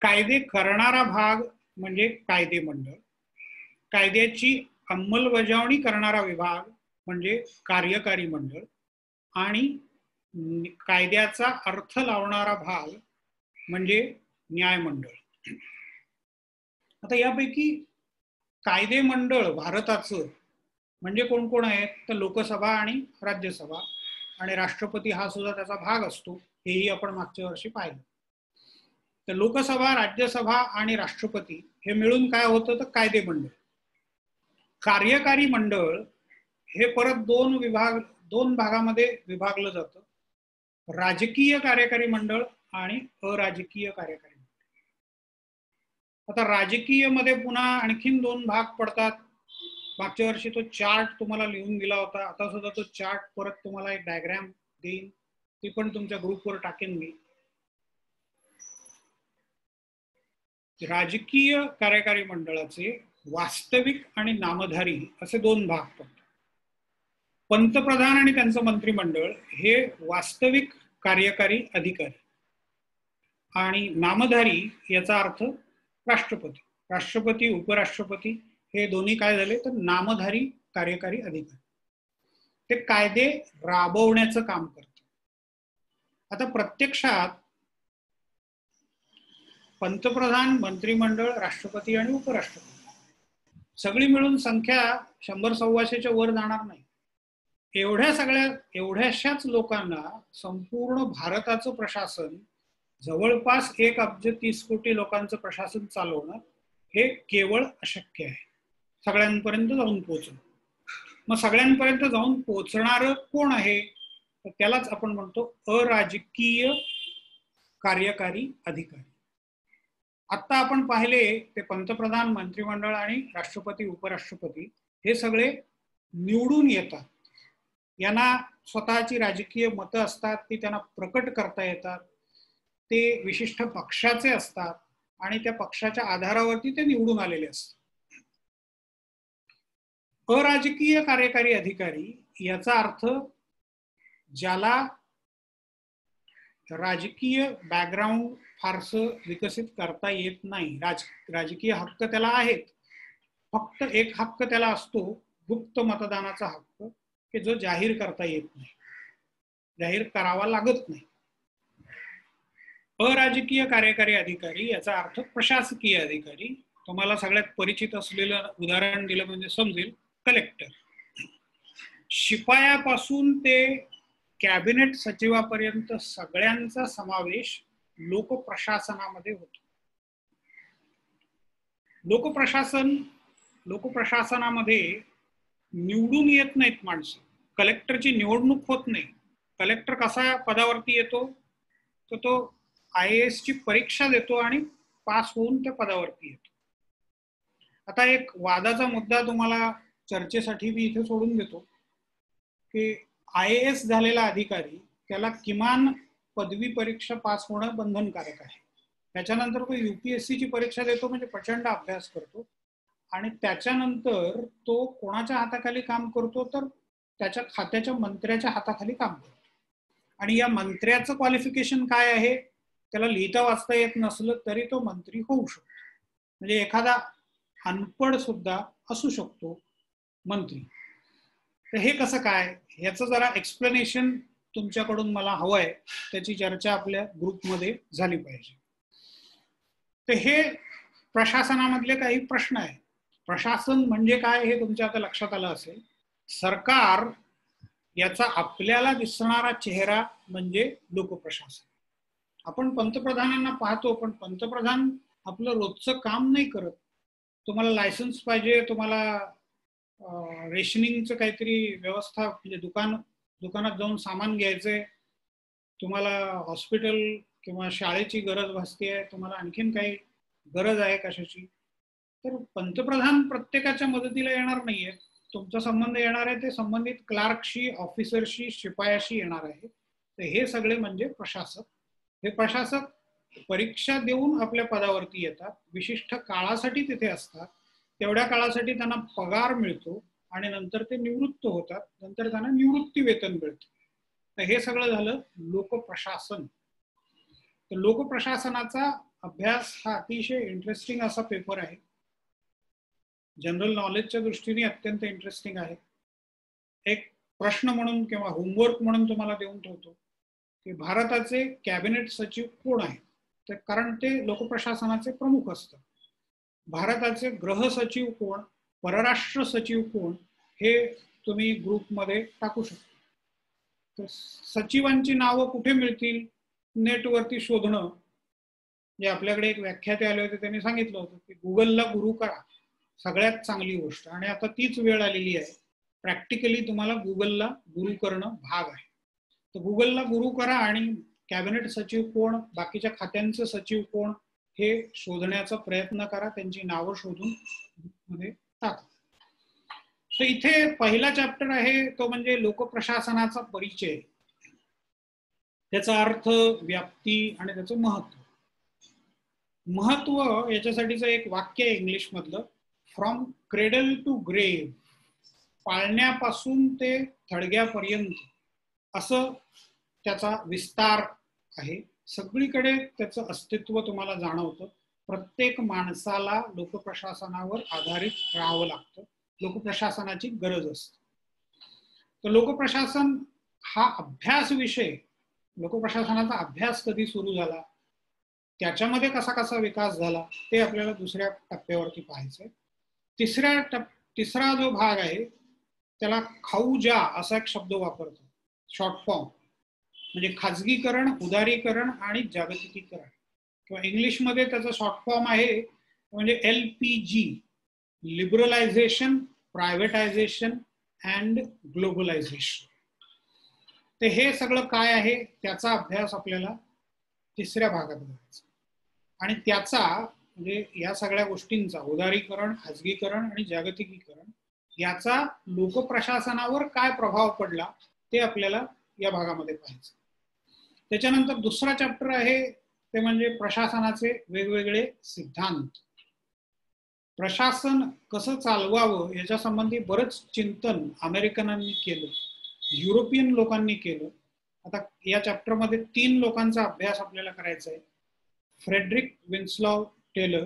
कायदे करणारा भाग म्हणजे कायदे मंडळ, कायद्याची अंमलबजावणी करणारा विभाग म्हणजे कार्यकारी मंडळ, आणि कायद्याचा अर्थ लावणारा भाग म्हणजे न्यायमंडळ. आता यापैकी कायदे मंडळ भारताचं म्हणजे कोण कोण आहेत? तर लोकसभा आणि राज्यसभा, आणि राष्ट्रपती हा सुद्धा त्याचा भाग असतो, हेही आपण मागच्या वर्षी पाहिलं. तर लोकसभा, राज्यसभा आणि राष्ट्रपती हे मिळून काय होतं? तर कायदे मंडळ. कार्यकारी मंडळ हे परत 2 भागामध्ये विभागलं जातं, राजकीय कार्यकारी मंडळ आणि अराजकीय कार्यकारी मंडळ. आता राजकीय मध्ये पुन्हा आणखीन 2 भाग पडतात. मागच्या वर्षी तो चार्ट तुम्हाला लिहून दिला होता. आता सुद्धा तो चार्ट परत तुम्हाला एक डायग्राम देईन, ती पण तुमच्या ग्रुपवर टाकेन मी. राजकीय कार्यकारी मंडळाचे वास्तविक आणि नामधारी असे 2 भाग पडतात. पंतप्रधान आणि त्यांचं मंत्रिमंडळ हे वास्तविक कार्यकारी अधिकारी, आणि नामधारी याचा अर्थ राष्ट्रपती. राष्ट्रपती, उपराष्ट्रपती हे दोन्ही काय झाले? तर नामधारी कार्यकारी अधिकारी. ते कायदे राबवण्याचं काम करतात. आता प्रत्यक्षात पंतप्रधान, मंत्रिमंडळ, राष्ट्रपती आणि उपराष्ट्रपती सगळी मिळून संख्या 100-125च्या वर जाणार नाही. एवढ्याशाच लोकांना संपूर्ण भारताचं प्रशासन, जवळपास 1 अब्ज 30 कोटी लोकांचं प्रशासन चालवणं हे केवळ अशक्य आहे. सगळ्यांपर्यंत जाऊन पोहोचणं. मग सगळ्यांपर्यंत जाऊन पोहोचणार कोण आहे? तर त्यालाच आपण म्हणतो अराजकीय कार्यकारी अधिकारी. आता आपण पाहिले ते पंतप्रधान, मंत्रिमंडळ आणि राष्ट्रपती, उपराष्ट्रपती हे सगळे निवडून येतात. यांना स्वतःची राजकीय मतं असतात, ती त्यांना प्रकट करता येतात. ते विशिष्ट पक्षाचे असतात आणि त्या पक्षाच्या आधारावरती ते निवडून आलेले असतात. अराजकीय कार्यकारी अधिकारी याचा अर्थ ज्याला राजकीय बॅकग्राऊंड फारसं विकसित करता येत नाही. राजकीय हक्क त्याला आहेत, फक्त एक हक्क त्याला असतो, गुप्त मतदानाचा हक्क, की जो जाहीर करता येत नाही, जाहीर करावा लागत नाही. अराजकीय कार्यकारी अधिकारी याचा अर्थ प्रशासकीय अधिकारी. तुम्हाला सगळ्यात परिचित असलेलं उदाहरण दिलं म्हणजे समजेल, कलेक्टर. शिपायापासून ते कॅबिनेट सचिवापर्यंत सगळ्यांचा समावेश लोकप्रशासनामध्ये होतो. लोकप्रशासनामध्ये निवडून येत नाहीत माणसं. कलेक्टरची निवडणूक होत नाही. कलेक्टर कसा पदावरती येतो, तर तो IAS ची परीक्षा देतो आणि पास होऊन त्या पदावरती येतो. आता एक वादाचा मुद्दा तुम्हाला चर्चेसाठी मी इथे सोडून देतो की IAS झालेला अधिकारी त्याला किमान पदवी परीक्षा पास होणं बंधनकारक आहे. त्याच्यानंतर तो UPSC ची परीक्षा देतो, म्हणजे प्रचंड अभ्यास करतो, आणि त्याच्यानंतर तो कोणाच्या हाताखाली काम करतो, तर त्याच्या खात्याच्या मंत्र्याच्या हाताखाली काम करतो. आणि या मंत्र्याचं क्वालिफिकेशन काय आहे, त्याला लिहिता वाचता येत नसलं तरी तो मंत्री होऊ शकतो. म्हणजे एखादा अनपढ सुद्धा असू शकतो मंत्री. तर हे कसं काय, ह्याचं जरा एक्सप्लेनेशन तुमच्याकडून मला हवं आहे. त्याची चर्चा आपल्या ग्रुपमध्ये झाली पाहिजे. तर हे प्रशासनामधले काही प्रश्न आहेत. प्रशासन म्हणजे काय हे तुमच्या आता लक्षात आलं असेल. सरकार याचा आपल्याला दिसणारा चेहरा म्हणजे लोकप्रशासन. आपण पंतप्रधानांना पाहतो, पण पंतप्रधान आपलं रोजचं काम नाही करत. तुम्हाला लायसन्स पाहिजे, तुम्हाला रेशनिंगचं काहीतरी व्यवस्था, म्हणजे दुकानात जाऊन सामान घ्यायचंय, तुम्हाला हॉस्पिटल किंवा शाळेची गरज भासते, तुम्हाला आणखीन काही गरज आहे कशाची, तर पंतप्रधान प्रत्येकाच्या मदतीला येणार नाहीये. तुमचा संबंध येणार आहे ते संबंधित क्लार्कशी, ऑफिसरशी, शिपायाशी येणार आहे. तर हे सगळे म्हणजे प्रशासक. हे प्रशासक परीक्षा देऊन आपल्या पदावरती येतात, विशिष्ट काळासाठी तिथे असतात, तेवढ्या काळासाठी त्यांना पगार मिळतो आणि नंतर ते निवृत्त होतात, नंतर त्यांना निवृत्ती वेतन मिळतं. तर हे सगळं झालं लोकप्रशासन. तर लोकप्रशासनाचा अभ्यास हा अतिशय इंटरेस्टिंग असा पेपर आहे. जनरल नॉलेजच्या दृष्टीने अत्यंत इंटरेस्टिंग आहे. एक प्रश्न म्हणून किंवा होमवर्क म्हणून तुम्हाला देऊन ठेवतो की भारताचे कॅबिनेट सचिव कोण आहेत, तर कारण ते लोकप्रशासनाचे प्रमुख असतात. भारताचे गृह सचिव कोण, परराष्ट्र सचिव कोण, हे तुम्ही ग्रुपमध्ये टाकू शकता. तर सचिवांची नावं कुठे मिळतील, नेटवरती शोधणं. जे आपल्याकडे एक व्याख्याते आले होते, त्यांनी सांगितलं होतं की गुगलला गुरु करा, सगळ्यात चांगली गोष्ट. आणि आता तीच वेळ आलेली आहे, प्रॅक्टिकली तुम्हाला गुगलला गुरु करणं भाग आहे. तर गुगलला गुरु करा आणि कॅबिनेट सचिव कोण, बाकीच्या खात्यांचे सचिव कोण, हे शोधण्याचा प्रयत्न करा. त्यांची नावं शोधून मध्ये टाका. तर इथे पहिला चॅप्टर आहे तो म्हणजे लोकप्रशासनाचा परिचय, त्याचा अर्थ, व्याप्ती आणि त्याचं महत्व. महत्व याच्यासाठीचं एक वाक्य आहे इंग्लिश मधलं, फ्रॉम क्रेडल टू ग्रेव्ह, पाळण्यापासून ते थडग्यापर्यंत, असं त्याचा विस्तार आहे. सगळीकडे त्याचं अस्तित्व तुम्हाला जाणवतं. प्रत्येक माणसाला लोकप्रशासनावर आधारित राहावं लागतं, लोकप्रशासनाची गरज असते. तर लोकप्रशासन हा अभ्यास विषय, लोकप्रशासनाचा अभ्यास कधी सुरू झाला, त्याच्यामध्ये कसा कसा विकास झाला, ते आपल्याला दुसऱ्या टप्प्यावरती पाहायचंय. तिसरा जो भाग आहे त्याला खाऊजा असा एक शब्द वापरतो, शॉर्ट फॉर्म, म्हणजे खाजगीकरण, उदारीकरण आणि जागतिकीकरण, किंवा इंग्लिशमध्ये त्याचा शॉर्ट फॉर्म आहे म्हणजे LPG, liberalisation, privatisation and globalisation. तर हे सगळं काय आहे त्याचा अभ्यास आपल्याला तिसऱ्या भागात करायचा. आणि त्याचा म्हणजे या सगळ्या गोष्टींचा उदारीकरण, खाजगीकरण आणि जागतिकीकरण याचा लोकप्रशासनावर काय प्रभाव पडला ते आपल्याला या भागामध्ये पाहायचं. त्याच्यानंतर दुसरा चॅप्टर आहे ते म्हणजे प्रशासनाचे वेगवेगळे सिद्धांत. प्रशासन कसं चालवावं याच्या संबंधी बरंच चिंतन अमेरिकनांनी केलं, युरोपियन लोकांनी केलं. आता या चॅप्टरमध्ये 3 लोकांचा अभ्यास आपल्याला करायचा आहे, फ्रेडरिक विन्स्लॉव टेलर,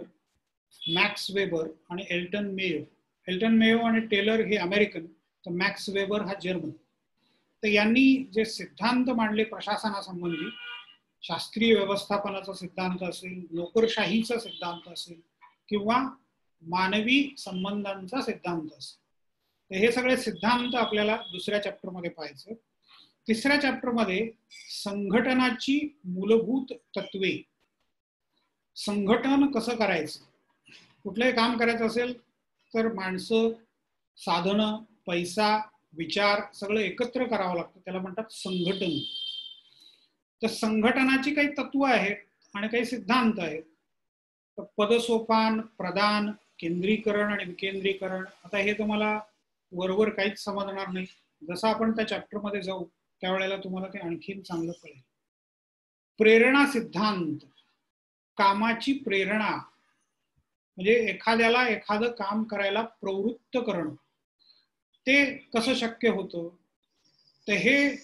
मॅक्स वेबर आणि एल्टन मेयो. एल्टन मेयो आणि टेलर हे अमेरिकन, तर मॅक्स वेबर हा जर्मन. तर यांनी जे सिद्धांत मांडले प्रशासनासंबंधी, शास्त्रीय व्यवस्थापनाचा सिद्धांत असेल, नोकरशाहीचा सिद्धांत असेल किंवा मानवी संबंधांचा सिद्धांत असेल, तर हे सगळे सिद्धांत आपल्याला दुसऱ्या चॅप्टरमध्ये पाहायचं. तिसऱ्या चॅप्टरमध्ये संघटनाची मूलभूत तत्वे, संघटन कसं करायचं, कुठलंही काम करायचं असेल तर माणसं, साधनं, पैसा, विचार सगळं एकत्र करावं लागतं, त्याला म्हणतात संघटन. तर संघटनाची काही तत्व आहेत आणि काही सिद्धांत आहेत. तर पदसोपान, प्रदान, केंद्रीकरण आणि विकेंद्रीकरण, आता हे तुम्हाला वरवर काहीच समजणार नाही. जसं आपण त्या चॅप्टरमध्ये जाऊ त्यावेळेला तुम्हाला ते आणखीन चांगलं कळेल. प्रेरणा सिद्धांत, कामाची प्रेरणा म्हणजे एखाद्याला एखादं काम करायला प्रवृत्त करणं, ते कसं शक्य होतं, तर हे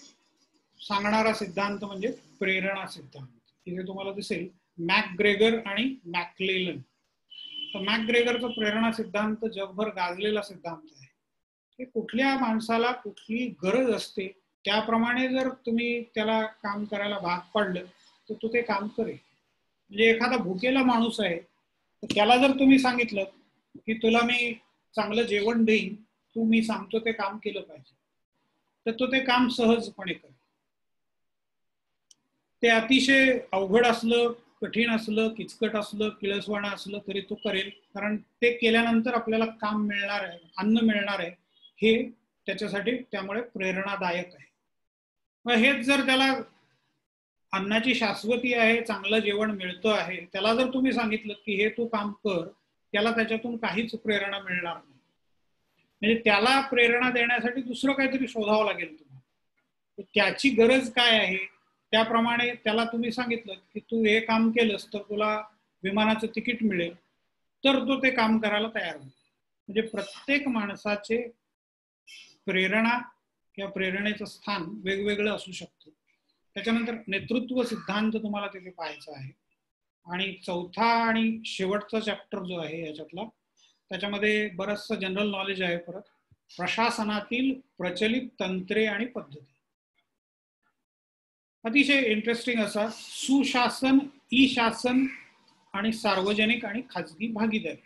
सांगणारा सिद्धांत म्हणजे प्रेरणा सिद्धांत. इथे तुम्हाला दिसेल मॅकग्रेगर आणि मॅकलेलन. तर मॅकग्रेगरचा प्रेरणा सिद्धांत जगभर गाजलेला सिद्धांत आहे. हे कुठल्या माणसाला कुठली गरज असते त्याप्रमाणे जर तुम्ही त्याला काम करायला भाग पाडलं तर तो ते काम करेल. म्हणजे एखादा भुकेला माणूस आहे तर त्याला जर तुम्ही सांगितलं की तुला मी चांगलं जेवण देईन, तू मी सांगतो ते काम केलं पाहिजे, तर तो ते काम सहजपणे करेल. ते अतिशय अवघड असलं, कठीण असलं, किचकट असलं, किळसवाणं असलं तरी तो करेल, कारण ते केल्यानंतर आपल्याला काम मिळणार आहे, अन्न मिळणार आहे, हे त्याच्यासाठी त्यामुळे प्रेरणादायक आहे. मग हेच जर त्याला अन्नाची शाश्वती आहे, चांगलं जेवण मिळतं आहे, त्याला जर तुम्ही सांगितलं की हे तू काम कर, त्याला त्याच्यातून काहीच प्रेरणा मिळणार नाही. म्हणजे त्याला प्रेरणा देण्यासाठी दुसरं काहीतरी शोधावं लागेल तुम्हाला. त्याची गरज काय आहे त्याप्रमाणे त्याला तुम्ही सांगितलं की तू हे काम केलंस तर तुला विमानाचं तिकीट मिळेल, तर तो ते काम करायला तयार होईल. म्हणजे प्रत्येक माणसाचे प्रेरणा किंवा प्रेरणेचं स्थान वेगवेगळं असू शकतं. त्याच्यानंतर नेतृत्व सिद्धांत तुम्हाला तिथे पाहायचा आहे. आणि चौथा आणि शेवटचा चॅप्टर जो आहे याच्यातला, त्याच्यामध्ये बरंचसं जनरल नॉलेज आहे. परत प्रशासनातील प्रचलित तंत्रे आणि पद्धती, अतिशय इंटरेस्टिंग असा सुशासन, ई शासन आणि सार्वजनिक आणि खाजगी भागीदारी.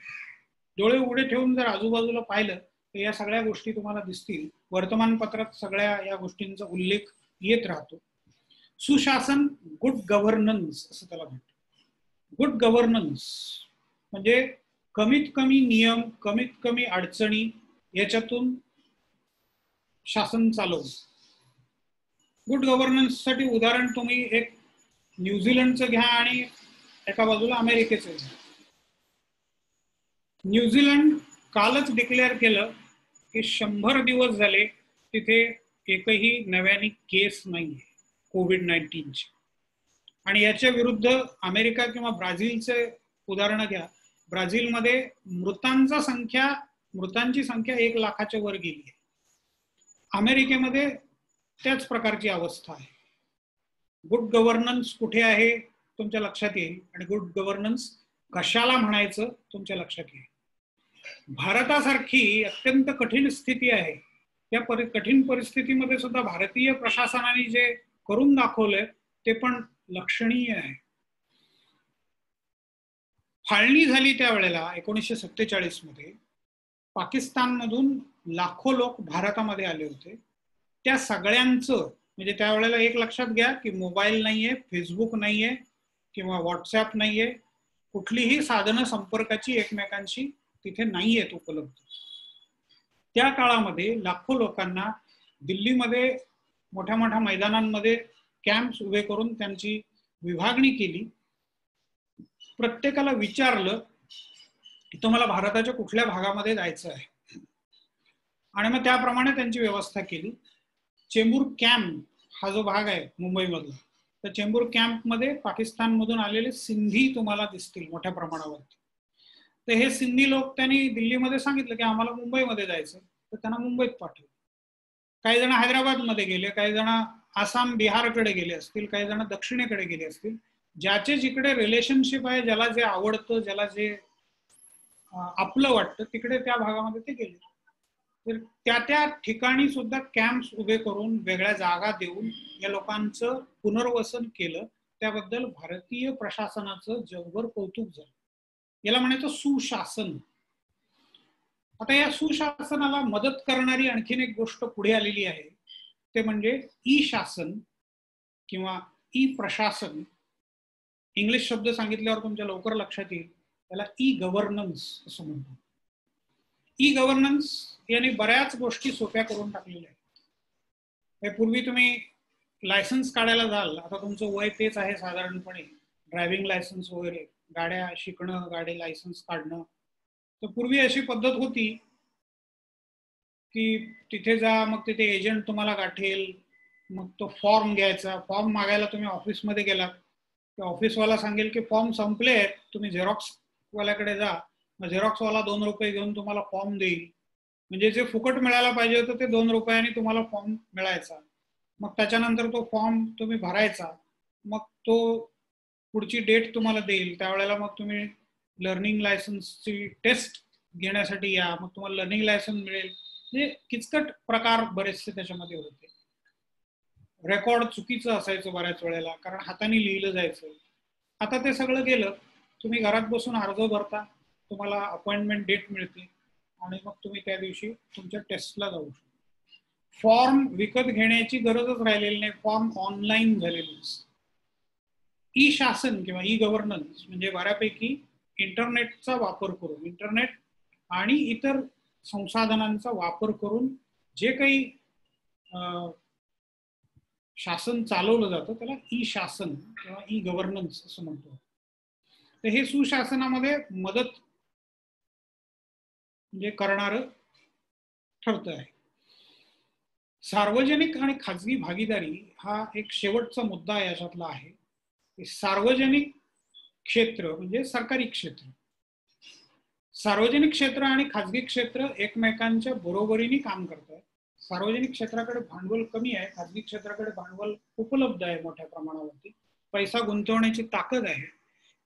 डोळे उघडे ठेवून जर आजूबाजूला पाहिलं तर या सगळ्या गोष्टी तुम्हाला दिसतील. वर्तमानपत्रात सगळ्या या गोष्टींचा उल्लेख येत राहतो. सुशासन, गुड गव्हर्नन्स असं त्याला म्हणतात. गुड गव्हर्नन्स म्हणजे कमीत कमी नियम, कमीत कमी अडचणी याच्यातून शासन चालवणं. गुड गव्हर्नन्ससाठी उदाहरण तुम्ही एक न्यूझीलंडचं घ्या आणि एका बाजूला अमेरिकेचं घ्या. न्यूझीलंड कालच डिक्लेअर केलं की 100 दिवस झाले तिथे एकही नव्याने केस नाही कोविड-19ची. आणि याच्या विरुद्ध अमेरिका किंवा ब्राझीलचे उदाहरण घ्या. ब्राझीलमध्ये मृतांची संख्या 1 लाखाच्या वर गेली आहे. अमेरिकेमध्ये त्याच प्रकारची अवस्था आहे. गुड गव्हर्नन्स कुठे आहे तुमच्या लक्षात येईल आणि गुड गव्हर्नन्स कशाला म्हणायचं तुमच्या लक्षात येईल. भारतासारखी अत्यंत कठीण स्थिती आहे, या कठीण परिस्थितीमध्ये सुद्धा भारतीय प्रशासनाने जे करून दाखवलंय ते पण लक्षणीय आहे. फाळणी झाली त्यावेळेला 1947 मध्ये पाकिस्तानमधून लाखो लोक भारतामध्ये आले होते. त्या सगळ्यांचं म्हणजे त्यावेळेला एक लक्षात घ्या की मोबाईल नाहीये, फेसबुक नाहीये किंवा व्हॉट्सअप नाहीये, कुठलीही साधनं संपर्काची एकमेकांशी तिथे नाहीयेत उपलब्ध. त्या काळामध्ये लाखो लोकांना दिल्लीमध्ये मोठ्या मोठ्या मैदानांमध्ये कॅम्प्स उभे करून त्यांची विभागणी केली. प्रत्येकाला विचारलं की तुम्हाला भारताच्या कुठल्या भागामध्ये जायचं आहे, आणि मग त्याप्रमाणे त्यांची व्यवस्था केली. चेंबूर कॅम्प हा जो भाग आहे मुंबईमधला, तर चेंबूर कॅम्पमध्ये पाकिस्तानमधून आलेले सिंधी तुम्हाला दिसतील मोठ्या प्रमाणावरती. तर हे सिंधी लोक त्यांनी दिल्लीमध्ये सांगितलं की आम्हाला मुंबईमध्ये जायचं, तर त्यांना मुंबईत पाठवलं. काही जण हैदराबादमध्ये गेले, काही जण आसाम बिहारकडे गेले असतील, काही जण दक्षिणेकडे गेले असतील. ज्याचे जिकडे रिलेशनशिप आहे, ज्याला जे आवडतं, ज्याला जे आपलं वाटतं तिकडे त्या भागामध्ये ते गेले. तर त्या त्या ठिकाणी सुद्धा कॅम्प्स उभे करून वेगळ्या जागा देऊन या लोकांचं पुनर्वसन केलं. त्याबद्दल भारतीय प्रशासनाचं जगभर कौतुक झालं. याला म्हणायचं सुशासन. आता या सुशासनाला मदत करणारी आणखीन एक गोष्ट पुढे आलेली आहे, ते म्हणजे ई शासन किंवा ई प्रशासन. इंग्लिश शब्द सांगितल्यावर तुमच्या लवकर लक्षात येईल, त्याला ई गव्हर्नन्स असं म्हणतात. ई गव्हर्नन्स यांनी बऱ्याच गोष्टी सोप्या करून टाकलेल्या आहेत. पूर्वी तुम्ही लायसन्स काढायला जाल, आता तुमचं वय तेच आहे साधारणपणे, ड्रायव्हिंग लायसन्स वगैरे, गाड्या शिकणं, गाडी लायसन्स काढणं. तर पूर्वी अशी पद्धत होती की तिथे जा, मग तिथे एजंट तुम्हाला गाठेल, मग तो फॉर्म घ्यायचा. फॉर्म मागायला तुम्ही ऑफिसमध्ये गेलात, तर ऑफिसवाला सांगेल की फॉर्म संपले आहेत, तुम्ही झेरॉक्स वाल्याकडे जा. मग झेरॉक्सवाला 2 रुपये घेऊन तुम्हाला फॉर्म देईल. म्हणजे जे फुकट मिळायला पाहिजे होतं ते 2 रुपयांनी तुम्हाला फॉर्म मिळायचा. मग त्याच्यानंतर तो फॉर्म तुम्ही भरायचा, मग तो पुढची डेट तुम्हाला देईल. त्यावेळेला मग तुम्ही लर्निंग लायसन्सची टेस्ट घेण्यासाठी या, मग तुम्हाला लर्निंग लायसन्स मिळेल. म्हणजे किचकट प्रकार बरेचसे त्याच्यामध्ये होते. रेकॉर्ड चुकीचं असायचं बऱ्याच वेळेला, कारण हाताने लिहिलं जायचं. आता ते सगळं गेलं. तुम्ही घरात बसून अर्ज भरता, तुम्हाला अपॉइंटमेंट डेट मिळते, आणि मग तुम्ही त्या दिवशी तुमच्या टेस्टला जाऊ शकता. फॉर्म विकत घेण्याची गरजच राहिलेली नाही, फॉर्म ऑनलाईन झालेली. ई शासन किंवा ई गव्हर्नन्स म्हणजे बऱ्यापैकी इंटरनेटचा वापर करून, इंटरनेट आणि इतर संसाधनांचा वापर करून जे काही शासन चालवलं जातं त्याला ई शासन किंवा ई गव्हर्नन्स असं म्हणतो. तर हे सुशासनामध्ये मदत म्हणजे करणारं ठरतं आहे. सार्वजनिक आणि खाजगी भागीदारी हा एक शेवटचा मुद्दा याच्यातला आहे. सार्वजनिक क्षेत्र म्हणजे सरकारी क्षेत्र. सार्वजनिक क्षेत्र आणि खाजगी क्षेत्र एकमेकांच्या बरोबरीने काम करतात. सार्वजनिक क्षेत्राकडे भांडवल कमी आहे, खाजगी क्षेत्राकडे भांडवल उपलब्ध आहे मोठ्या प्रमाणावरती, पैसा गुंतवण्याची ताकद आहे.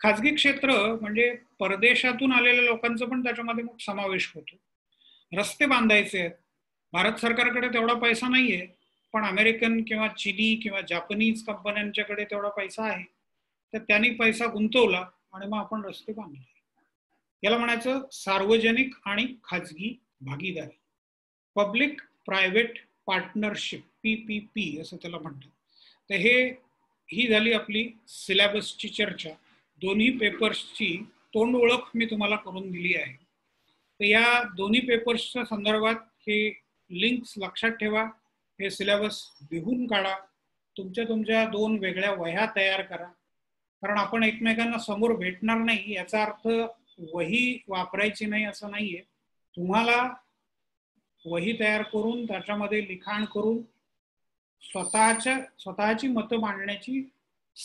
खाजगी क्षेत्र म्हणजे परदेशातून आलेल्या लोकांचा पण त्याच्यामध्ये मग समावेश होतो. रस्ते बांधायचे आहेत, भारत सरकारकडे तेवढा पैसा नाहीये, पण अमेरिकन किंवा चिनी किंवा जापनीज कंपन्यांच्याकडे तेवढा पैसा आहे. तर त्यांनी पैसा गुंतवला आणि मग आपण रस्ते बांधले. याला म्हणायचं सार्वजनिक आणि खाजगी भागीदारी, पब्लिक प्रायव्हेट पार्टनरशिप, PPP असं त्याला म्हणतात. तर ही झाली आपली सिलेबसची चर्चा. दोन्ही पेपर्सची तोंड ओळख मी तुम्हाला करून दिली आहे. तर या दोन्ही पेपर्सच्या संदर्भात हे लिंक्स लक्षात ठेवा, हे सिलेबस लिहून काढा, तुमच्या 2 वेगळ्या वह्या तयार करा. कारण आपण एकमेकांना समोर भेटणार नाही याचा अर्थ वही वापरायची नाही असं नाहीये. तुम्हाला वही तयार करून त्याच्यामध्ये लिखाण करून स्वतःची मतं मांडण्याची